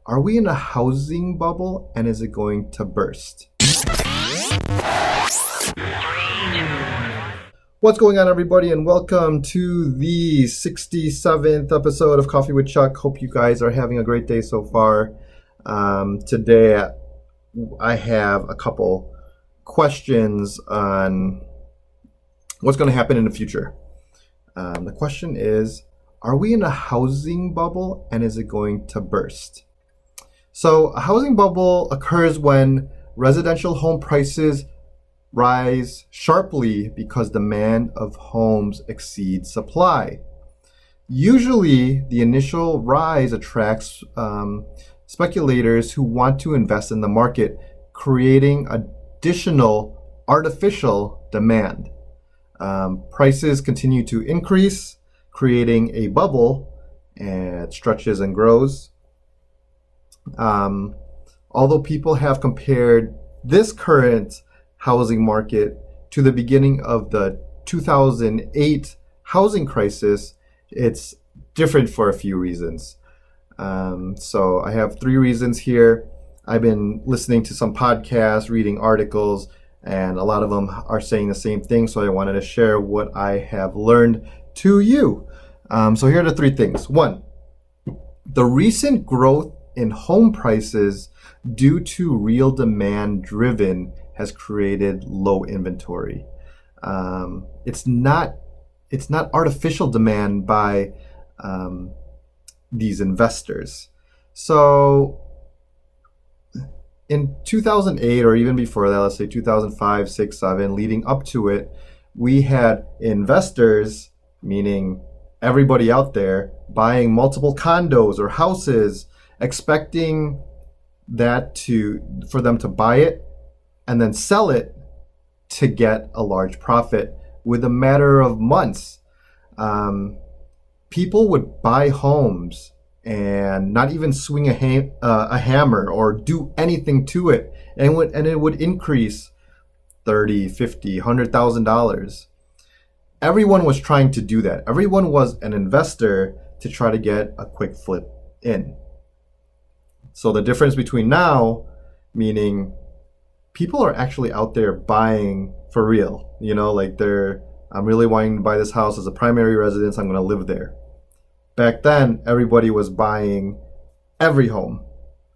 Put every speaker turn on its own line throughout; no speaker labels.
Are we in a housing bubble and is it going to burst? What's going on, everybody, and welcome to the 67th episode of Coffee with Chuck. Hope you guys are having a great day so far. Today, I have a couple questions on what's going to happen in the future. The question is, are we in a housing bubble and is it going to burst? So a housing bubble occurs when residential home prices rise sharply because demand of homes exceeds supply. Usually, the initial rise attracts speculators who want to invest in the market, creating additional artificial demand. Prices continue to increase, creating a bubble, and it stretches and grows. Although people have compared this current housing market to the beginning of the 2008 housing crisis, it's different for a few reasons. So I have three reasons here. I've been listening to some podcasts, reading articles, and a lot of them are saying the same thing. So I wanted to share what I have learned to you. So here are the three things. One, the recent growth in home prices due to real demand driven has created low inventory. It's not artificial demand by these investors. So in 2008, or even before that, let's say 2005, 6, 7, leading up to it, we had investors, meaning everybody out there, buying multiple condos or houses, expecting that for them to buy it and then sell it to get a large profit. With a matter of months, people would buy homes and not even swing a hammer or do anything to it, and it would increase $30,000, $50,000, $100,000. Everyone was trying to do that. Everyone was an investor to try to get a quick flip in. So the difference between now, meaning people are actually out there buying for real, I'm really wanting to buy this house as a primary residence, I'm going to live there. Back then, everybody was buying every home.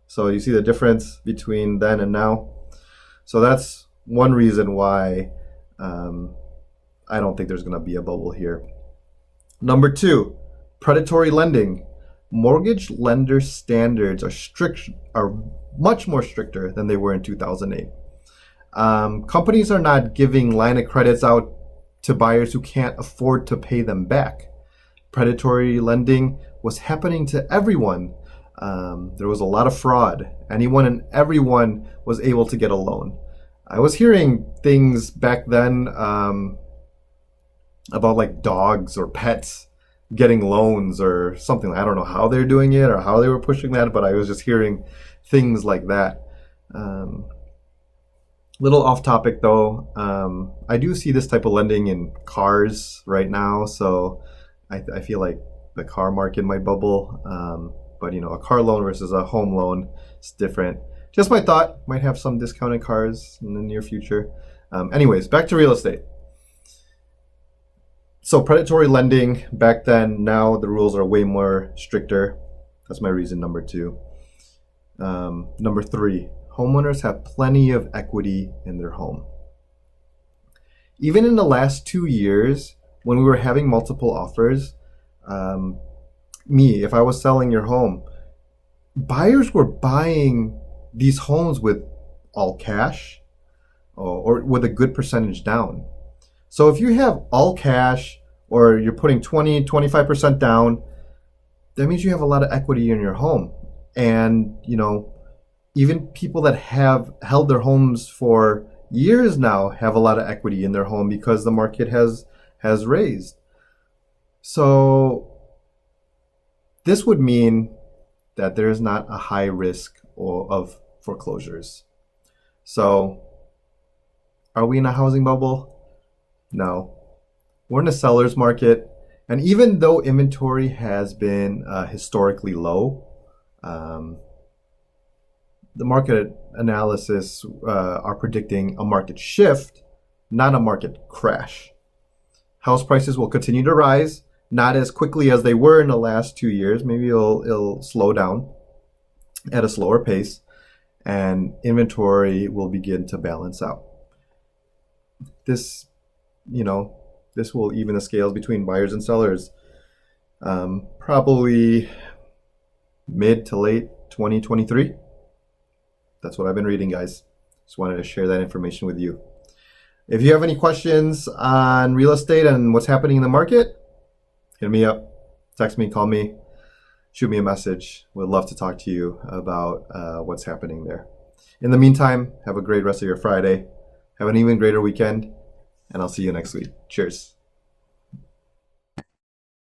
So you see the difference between then and now. So that's one reason why I don't think there's going to be a bubble here. Number two, predatory lending. Mortgage lender standards are much more stricter than they were in 2008. Companies are not giving line of credits out to buyers who can't afford to pay them back. Predatory lending was happening to everyone. There was a lot of fraud. Anyone and everyone was able to get a loan. I was hearing things back then about like dogs or pets getting loans or something. I don't know how they're doing it or how they were pushing that, but I was just hearing things like that. Little off topic though, I do see this type of lending in cars right now, so I feel like the car market might bubble, but a car loan versus a home loan is different. Just my thought, might have some discounted cars in the near future. Anyways, back to real estate. So predatory lending back then, now the rules are way more stricter. That's my reason number two. Number three, homeowners have plenty of equity in their home. Even in the last 2 years, when we were having multiple offers, if I was selling your home, buyers were buying these homes with all cash or with a good percentage down. So if you have all cash or you're putting 20, 25% down, that means you have a lot of equity in your home. And, even people that have held their homes for years now have a lot of equity in their home because the market has raised. So this would mean that there is not a high risk of foreclosures. So are we in a housing bubble? No. We're in a seller's market. And even though inventory has been historically low, the market analysis are predicting a market shift, not a market crash. House prices will continue to rise, not as quickly as they were in the last 2 years. Maybe it'll slow down at a slower pace, and inventory will begin to balance out. This, this will even the scales between buyers and sellers. Probably mid to late 2023. That's what I've been reading, guys. Just wanted to share that information with you. If you have any questions on real estate and what's happening in the market, hit me up, text me, call me, shoot me a message. Would love to talk to you about what's happening there. In the meantime, have a great rest of your Friday. Have an even greater weekend, and I'll see you next week. Cheers.